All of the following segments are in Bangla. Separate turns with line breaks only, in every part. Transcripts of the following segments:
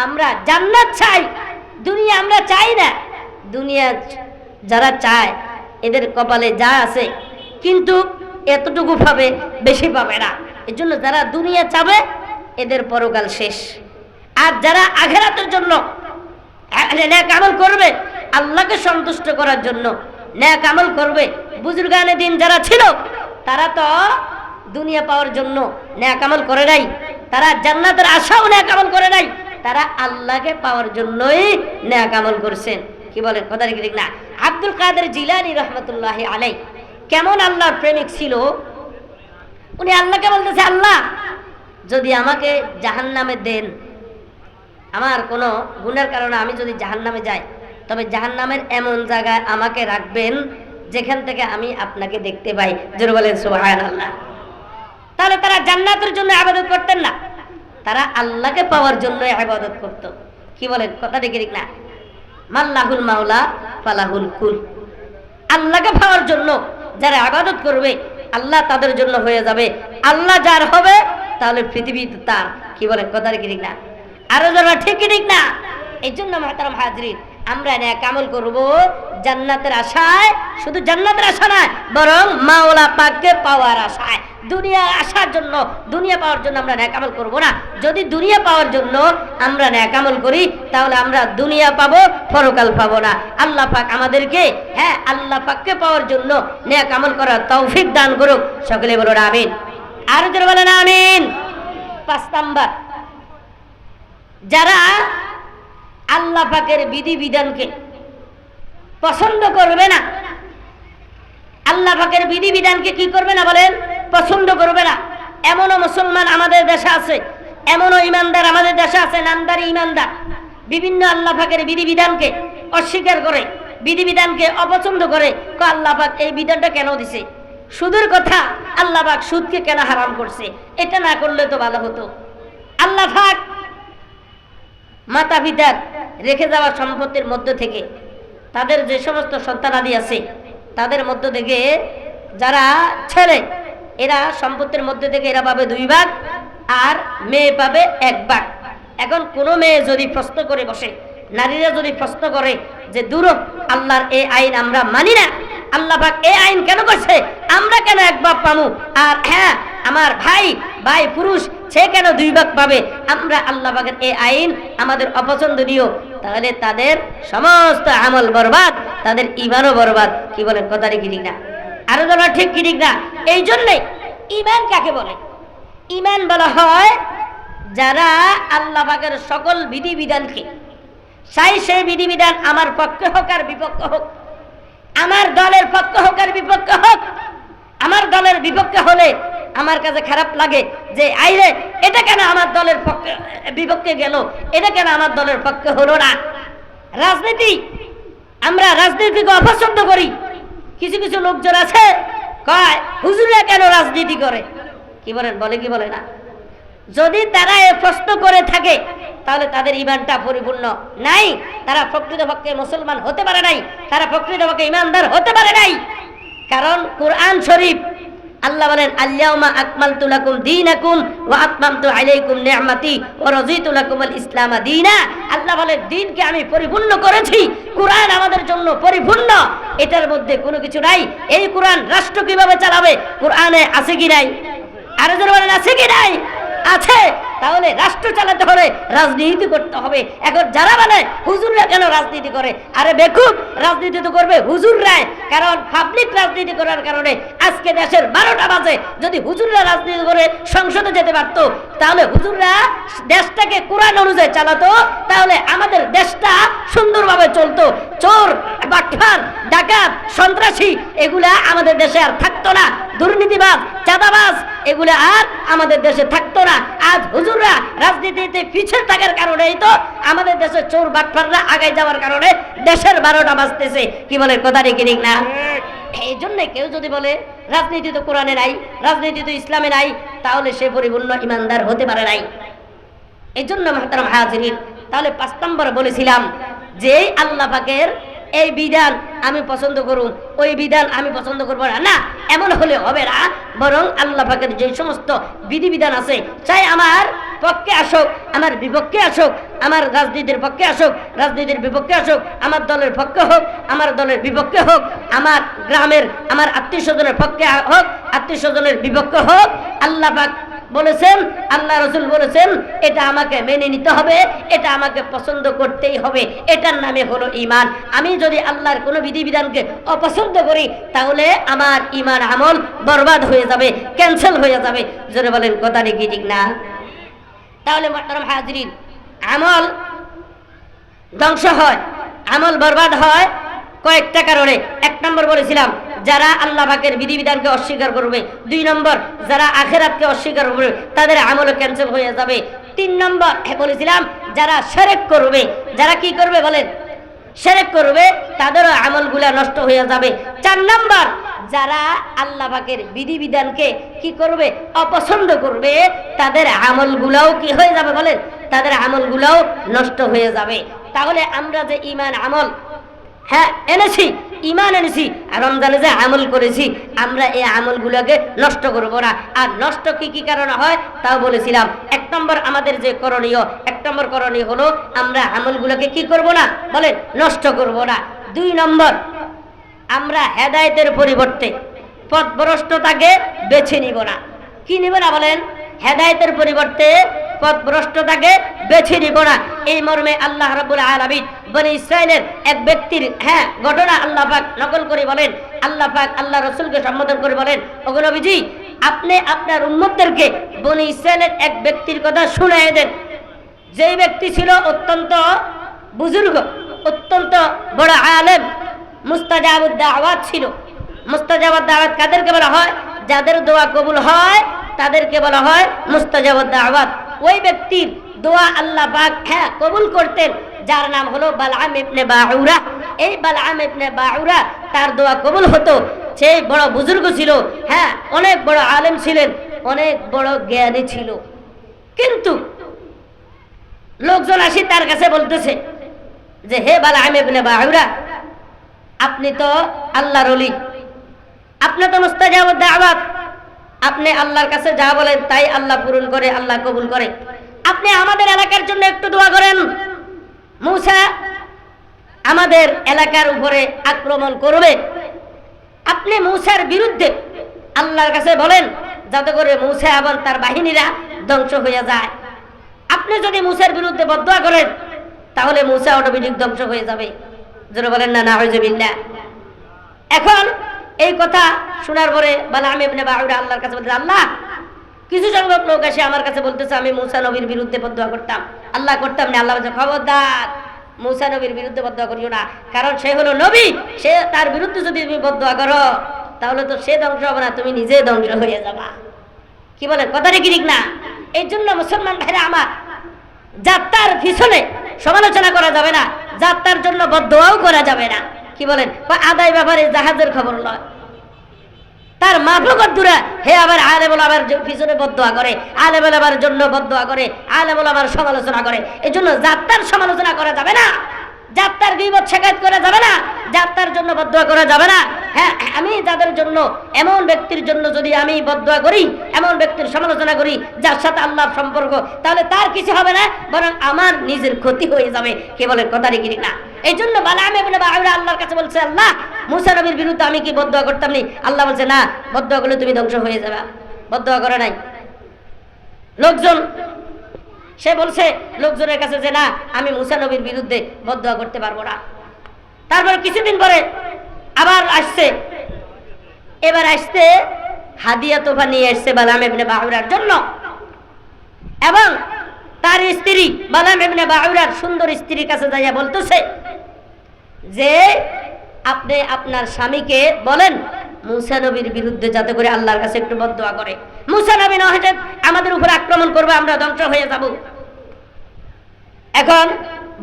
আমরা জান্নাত চাই, দুনিয়া আমরা চাই না। দুনিয়া যারা চায় এদের কপালে যা আছে কিন্তু এতটুকু পাবে, বেশি পাবে না। এজন্য যারা দুনিয়া চাবে এদের পরকাল শেষ। আর যারা আখিরাতের জন্য নেক আমল করবে, আল্লাহকে সন্তুষ্ট করার জন্য নেক আমল করবে, বুজুর্গানে দিন যারা ছিল তারা তো দুনিয়া পাওয়ার জন্য নেক আমল করে নাই, তারা জান্নাতের আশাও নেক আমল করে নাই, তারা আল্লাহকে পাওয়ার জন্যই নেক আমল করছেন। কি বলেন, কথা ঠিক না? আব্দুল কাদের জিলানী রহমতুল্লাহি আলাইহি কেমন আল্লাহর প্রেমিক ছিল। উনি আল্লাহকে বলতেছে, আল্লাহ যদি আমাকে জাহান্নামে দেন, আমার কোনো গুনার কারণে আমি যদি জাহান্নামে যাই, তবে জাহান্নামের এমন জায়গায় আমাকে রাখবেন যেখান থেকে আমি আপনাকে দেখতে পাই। জোরে বলেন সুবহানাল্লাহ। তাহলে তারা জান্নাতের জন্য ইবাদত করতেন না, তারা আল্লাহকে পাওয়ার জন্য ইবাদত করত। কি বলেন, কথা ঠিক না? মাল্লাহুল মাওলা ফালাহুল কুল। আল্লাহকে পাওয়ার জন্য যারা ইবাদত করবে আল্লাহ তাদের জন্য হয়ে যাবে। আল্লাহ যার হবে তাহলে পৃথিবী তার। কি বলেন, কথা ঠিক না? আরো যারা ঠিক ঠিক না? এই জন্য মুহতারাম হাজরিন, আমরা নেক আমল করব জান্নাতের আশায়, শুধু জান্নাতের আশা নয় বরং মাওলা পাককে পাওয়ার আশায়। দুনিয়া আসার জন্য, দুনিয়া পাওয়ার জন্য আমরা নেক আমল করব না। যদি দুনিয়া পাওয়ার জন্য আমরা নেক আমল করি তাহলে আমরা দুনিয়া পাবো, পরকাল পাবো না। আল্লাহ পাক আমাদেরকে আল্লাহ পাককে পাওয়ার জন্য নেক আমল করার তৌফিক দান করুক। সকলে বলুন আমিন। আর যারা বলেন আমিন। 5 নাম্বার, যারা আল্লাহ পাকের বিধি বিধানকে পছন্দ করবে না, আল্লাহ পাকের বিধি বিধানকে কি করবে না বলেন, পছন্দ করবে না। এমনও মুসলমান আমাদের দেশে আছে, এমনও ইমানদার আমাদের দেশে আছে, নামদারি ইমানদার, বিভিন্ন আল্লাহ পাকের বিধি বিধানকে অস্বীকার করে, বিধি বিধানকে অপছন্দ করে। আল্লাহ পাক এই বিধানটা কেন দিছে? সুদের কথা, আল্লাহ পাক সুদকে কেন হারাম করছে? এটা না করলে তো ভালো হতো। আল্লাহ পাক মাতা পিতার রেখে যাওয়া সম্পত্তির মধ্য থেকে তাদের যে সমস্ত সন্তানাদি আছে তাদের মধ্য থেকে যারা ছেলে, এরা সম্পত্তির মধ্যে থেকে এরা পাবে 2 ভাগ আর মেয়ে পাবে 1 ভাগ। এখন কোনো মেয়ে যদি প্রশ্ন করে বসে, নারীরা যদি প্রশ্ন করে যে দূর, আল্লাহর এই আইন আমরা মানি না, আল্লাহ পাক এই আইন কেন করছে, আমরা কেন 1 ভাগ পাবো, আর আমার ভাই পুরুষ সে কেন 2 ভাগ পাবে, আমরা আল্লাহ পাকের এই আইন আমাদের অপছন্দনীয়, তাহলে তাদের সমস্ত আমল বরবাদ, তাদের ঈমানও বরবাদ। কি বলেন, কথা ঠিক না? আরো বলা ঠিক কি ঠিক না? এই জন্যে ঈমান কাকে বলে? ঈমান বলা হয় যারা আল্লাহ পাকের সকল বিধি বিধানকে সেই বিধি বিধান আমার পক্ষে হোক আর বিপক্ষে হোক, আমার দলের পক্ষে হোক আর বিপক্ষে হোক, আমার দলের বিপক্ষে হলে আমার কাছে খারাপ লাগে যে আইরে এটা কেন আমার দলের পক্ষে বিপক্ষে গেল, এটা কেন আমার দলের পক্ষে হলো না। রাজনীতি, আমরা রাজনীতিকে অপছন্দ করি। কিছু কিছু লোকজন আছে কয় হুজুররা কেন রাজনীতি করে। কি বলেন, বলে কি বলে না? যদি তারা এ প্রশ্ন করে থাকে তাহলে তাদের ঈমানটা পরিপূর্ণ নাই, তারা প্রকৃতপক্ষে মুসলমান হতে পারে নাই, তারা প্রকৃতপক্ষে ঈমানদার হতে পারে নাই। কারণ কোরআন শরীফ আল্লাহ বলেন, আল-ইয়াউমা আকমালতু লাকুম দীনাকুম ওয়া আতমামতু আলাইকুম নি'মাতি ওয়া রাযীতু লাকুমুল ইসলাম দীনা। আল্লাহ বলেন দ্বীনকে আমি পরিপূর্ণ করেছি। কোরআন আমাদের জন্য পরিপূর্ণ, এটার মধ্যে কোনো কিছু নাই। এই কোরআন রাষ্ট্র কিভাবে চালাবে, কোরআনে আছে কি নাই? আরো যারা বলেন আছে কি নাই? আছে। তাহলে রাষ্ট্র চালাতে হলে রাজনীতি করতে হবে। এখন যারা বলে হুজুররা কেন রাজনীতি করে, আরে বেকুব, রাজনীতি তো করবে হুজুররাই। কারণ পাবলিক রাজনীতি করার কারণে আজকে দেশের 12টা বাজে। যদি হুজুররা রাজনীতি করে সংসদে যেতে পারতো, তাহলে হুজুররা দেশটাকে কোরআন অনুযায়ী চালাতো, তাহলে আমাদের দেশটা সুন্দরভাবে চলতো। চোর, বাটপার, ডাকাত, সন্ত্রাসী এগুলা আমাদের দেশে আর থাকতো না। দুর্নীতিবাজ, চাঁদাবাজ এগুলা আর আমাদের দেশে থাকতো না। আজ হুজুররা রাজনীতিতে পিছিয়ে থাকার কারণেই তো আমাদের দেশে চোর বাটপাররা আগায় যাওয়ার কারণে দেশের 12টা বাজতেছে। কি বলে, কথা ঠিক না? এই জন্য কেউ যদি বলে রাজনীতি তো কোরআনে নাই, রাজনীতি তো ইসলামে নাই, তাহলে সে পরিপূর্ণ ইমানদার হতে পারে নাই। এই জন্য মুহতারাম হাজিরিন, তাহলে 5 নম্বর বলেছিলাম যে আল্লাহ পাকের এই বিধান আমি পছন্দ করুন, ওই বিধান আমি পছন্দ করবো না, না, এমন হলে হবে না। বরং আল্লাহ পাকের যে সমস্ত বিধিবিধান আছে, চাই আমার পক্ষে আসুক, আমার বিপক্ষে আসুক, আমার রাজনীতির পক্ষে আসুক, রাজনীতির বিপক্ষে আসুক, আমার দলের পক্ষে হোক, আমার দলের বিপক্ষে হোক, আমার গ্রামের আমার আত্মীয় স্বজনের পক্ষে হোক, আত্মীয় স্বজনের বিপক্ষে হোক, আল্লাহ পাক বলেছেন, আল্লাহ রসুল বলেছেন, এটা আমাকে মেনে নিতে হবে, এটা আমাকে পছন্দ করতেই হবে। এটার নামে হলো ঈমান। আমি যদি আল্লাহর কোনো বিধিবিধানকে অপছন্দ করি তাহলে আমার ঈমান আমল বরবাদ হয়ে যাবে, ক্যান্সেল হয়ে যাবে। জোরে বলেন কথা কি ঠিক না? তাহলে মুহতারাম হাজিরিন, আমল ধ্বংস হয়, আমল বরবাদ হয় কয়েকটা কারণে। এক নম্বর বলেছিলাম, যারা আল্লাহ পাকের বিধিবিধানকে অস্বীকার করবে। 2 নম্বর, যারা আখিরাতকে অস্বীকার করবে তাদের আমল ক্যান্সেল হয়ে যাবে। 3 নম্বর বলেছিলাম, যারা শিরক করবে, যারা কি করবে বলেন, শিরক করবে, তাদেরও আমলগুলা নষ্ট হয়ে যাবে। 4 নম্বর, যারা আল্লাহ পাকের বিধিবিধানকে কি করবে, অপছন্দ করবে, তাদের আমলগুলাও কি হয়ে যাবে বলেন, তাদের আমলগুলাও নষ্ট হয়ে যাবে। তাহলে আমরা যে ঈমান আমল হ্যাঁ এনেছি, ঈমান এনেছি, আর রমজানে যে আমল করেছি, আমরা এই আমলগুলোকে নষ্ট করব না। আর নষ্ট কি কি কারণে হয় তাও বলেছিলাম। 1 নম্বর আমাদের যে করণীয়, 1 নম্বর করণীয় হলো আমরা আমলগুলোকে কি করব না বলেন, নষ্ট করব না। 2 নম্বর, আমরা হেদায়েতের পরিবর্তে পথভ্রষ্টতাকে বেছে নিব না। কি নিব না বলেন, হেদায়েতের পরিবর্তে পথভ্রষ্টতাকে বেছে নিব না। এই মর্মে আল্লাহ রাব্বুল আলামিন বনি ইসরাইলের এক ব্যক্তির ঘটনা আল্লাহ পাক নকল করে বলেন, আল্লাহ পাক আল্লাহ রাসূলকে সম্বোধন করে বলেন, ওগো নবীজি, আপনি আপনার উম্মতদেরকে বনি ইসরাইলের এক ব্যক্তির কথা শুনিয়ে দেন, যেই ব্যক্তি ছিল অত্যন্ত বুজুর্গ, অত্যন্ত বড় আলেম, মুস্তাজাবুদ দাওয়াত ছিল। মুস্তাজাবুদ দাওয়াত কাদেরকে বলা হয়? যাদের দোয়া কবুল হয় তাদেরকে বলা হয় মুস্তাজাবুদ দাওয়াত। ওই ব্যক্তির দোয়া আল্লাহ পাক কবুল করতেন, যার নাম হলো বালআম ইবনে বাউরা। এই বালআম ইবনে বাউরা, তার দোয়া কবুল হতো। সে বড় বুজুর্গ ছিল, অনেক বড় আলেম ছিলেন, অনেক বড় জ্ঞানী ছিল। কিন্তু লোকজন আসি তার কাছে বলতেছে যে, হে বালআম ইবনে বাউরা, আপনি তো আল্লাহর ওলি, আপনি তো মুস্তাজাবুদ দাওয়াত, আপনি আল্লাহর কাছে যা বলেন তাই আল্লাহ পূরণ করে, আল্লাহ কবুল করে। আপনি আমাদের এলাকার জন্য একটু দোয়া করেন। মূসা আমাদের এলাকার উপরে আক্রমণ করবে, আপনি মূসার বিরুদ্ধে আল্লাহর কাছে বলেন, যাতে করে মূসা এবং তার বাহিনীরা ধ্বংস হয়ে যায়। আপনি যদি মূসার বিরুদ্ধে বদদোয়া করেন তাহলে মূসা অটোমেটিক ধ্বংস হয়ে যাবে। যারা বলেন না নাউযুবিল্লাহ। এখন এই কথা শোনার পরে বালআম ইবনে বাউরা আল্লাহর কাছে বলতে, আল্লাহ, কিছু সংখ্যক লোক এসে আমার কাছে বলতেছে আমি মূসা নবীর বিরুদ্ধে বদদোয়া করতাম। আল্লাহ করতাম না। আল্লাহ বলছে, খবরদার, মূসা নবীর বিরুদ্ধে বদদোয়া করিও না, কারণ সে হলো নবী। সে, তার বিরুদ্ধে যদি তুমি বদদোয়া করো তাহলে তো সে ধ্বংস হবে না, তুমি নিজে ধ্বংস হয়ে যাবা। কি বলেন, কথাটা কি ঠিক না? এই জন্য মুসলমান ভাইরা আমার, যাত্রার পিছনে সমালোচনা করা যাবে না, যাত্রার জন্য বদদোয়াও করা যাবে না। কি বলেন, আদায় ব্যাপারে জাহাজের খবর নয়, তার মাফলুকত দূরে। হে আবার আলেম ওলামার পিছনে বদদোয়া করে, আলেম ওলামার জন্য বদদোয়া করে, আলেম ওলামার সমালোচনা করে। এই জন্য যাত্রার সমালোচনা করা যাবে না, যাত্রার গীবত শিকায়ত করা যাবে না, যাত্রার জন্য বদদোয়া করা যাবে না। আমি যাদের জন্য, এমন ব্যক্তির জন্য যদি আমি বদদোয়া করি, এমন ব্যক্তির সমালোচনা করি যার সাথে আল্লাহর সম্পর্ক, তাহলে তার কিছু হবে না, বরং আমার নিজের ক্ষতি হয়ে যাবে। কে বলেন, কথাটা কি ঠিক না? এই জন্য বালআম ইবনে বাউরা আল্লাহর কাছে বলছে, আল্লাহ, মূসা নবীর বিরুদ্ধে আমি কি বদদোয়া করতাম নি? আল্লাহ বলছে, না, বদদোয়া করলে তুমি ধ্বংস হয়ে যাবে। বদদোয়া করে নাই। লোকজন, সে বলছে লোকজনের কাছে যে, না, আমি মূসা নবীর বিরুদ্ধে বদদোয়া করতে পারবো না। তারপর কিছুদিন পরে আবার আসছে, এবার আসতে হাদিয়া তোফা নিয়ে আসছে বালআম ইবনে বাউরার জন্য, এবং তার স্ত্রী বালআম ইবনে বাউরার সুন্দর স্ত্রীর কাছে যাইয়া বলতেছে যে, আপনি আপনার স্বামীকে বলেন মূসা নবীর বিরুদ্ধে যাতে করে আল্লাহর কাছে একটু বদদোয়া করে। মূসা নবী না হয়ে আমাদের উপর আক্রমণ করবে, আমরা ধ্বংস হয়ে যাব। এখন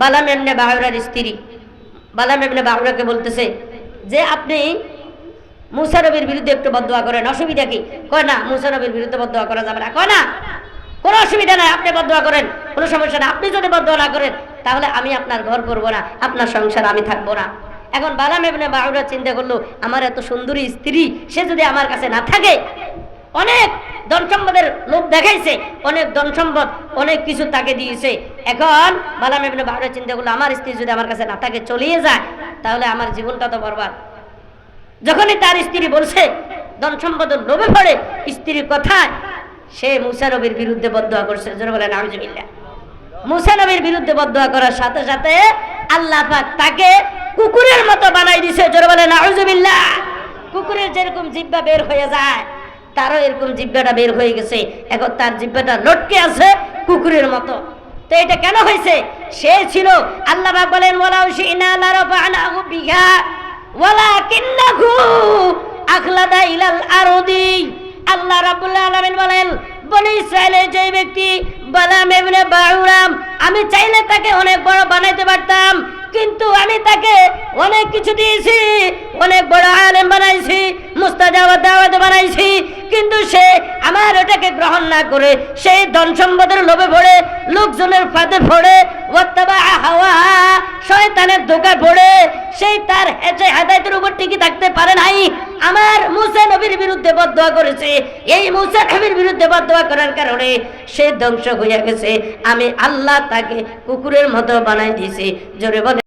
বালআম ইবনে বাউরার স্ত্রী বালআম ইবনে বাউরাকে বলতেছে যে, আপনি মূসা নবীর বিরুদ্ধে একটু বদদোয়া করেন, অসুবিধা কি? কয় না, মূসা নবীর বিরুদ্ধে বদদোয়া করা যাবে না। কয় না, কোনো অসুবিধা নাই, আপনি বদদোয়া করেন, কোনো সমস্যা না। আপনি যদি বদদোয়া না করেন তাহলে আমি আপনার ঘর করবো না, আপনার সংসার আমি থাকবো না। এখন বালআম ইবনে বাউরা চিন্তা করলো, আমার এত সুন্দরী স্ত্রী, সে যদি আমার কাছে না থাকে অনেক ধন সম্পদের লোভ দেখাইছে, অনেক ধন সম্পদ অনেক কিছু তাকে দিয়েছে। এখন বালাম ইবনে বাউরা চিন্তা করলো, আমার স্ত্রী যদি আমার কাছে না থাকে, চলিয়ে যায়, তাহলে আমার জীবনটা তো বরবাদ। যখনই তার স্ত্রী বলছে, ধন সম্পদের লোভে পড়ে স্ত্রীর কথায় সে মুসা নবীর বিরুদ্ধে বদদোয়া করছে। জোরে বলেন নাউজুবিল্লাহ। মুসা নবীর বিরুদ্ধে বদদোয়া করার সাথে সাথে আল্লাহ পাক তাকে কুকুরের মতো বানাই দিয়েছে। জোরে বলেন নাউজুবিল্লাহ। কুকুরের যেরকম জিহ্বা বের হয়ে যায়, তারও এরকম জিহ্বাটা বের হয়ে গেছে। এখন তার জিহ্বাটা লটকে আছে কুকুরের মতো। তো এটা কেন হয়েছে? সে ছিল, আল্লাহ পাক বলেন ওয়ালাউ শিনা লারাফানাহু বিহা ওয়ালাকিন্নাহু আখলাদা ইলাল আরদি। আল্লাহ রাব্বুল আলামিন বলেন, বনি ইসরাইলের যে ব্যক্তি বালাম ইবনে বাউরা, আমি চাইলে তাকে অনেক বড় বানাইতে পারতাম, কিন্তু আমি তাকে অনেক কিছু দিয়েছি, অনেক বড় আলেম বানাইছি, মুস্তাজাবাদ দাওয়াত বানাইছি, কিন্তু সে আমার ওটাকে গ্রহণ না করে সেই ধন সম্পদের লোভে পড়ে, লোকজনের ফাঁদে পড়ে, ওয়াত্তাবা হাওয়া, শয়তানের ধোঁকায় পড়ে সেই তার হেদায়েতের উপর টিকে থাকতে পারে নাই। আমার মুসা নবীর বিরুদ্ধে বদদোয়া করেছে। এই মুসা নবীর বিরুদ্ধে বদদোয়া করার কারণে সে ধ্বংস হয়ে গেছে। আমি আল্লাহ তাকে কুকুরের মতো বানাই দিয়েছি। জোরে বলে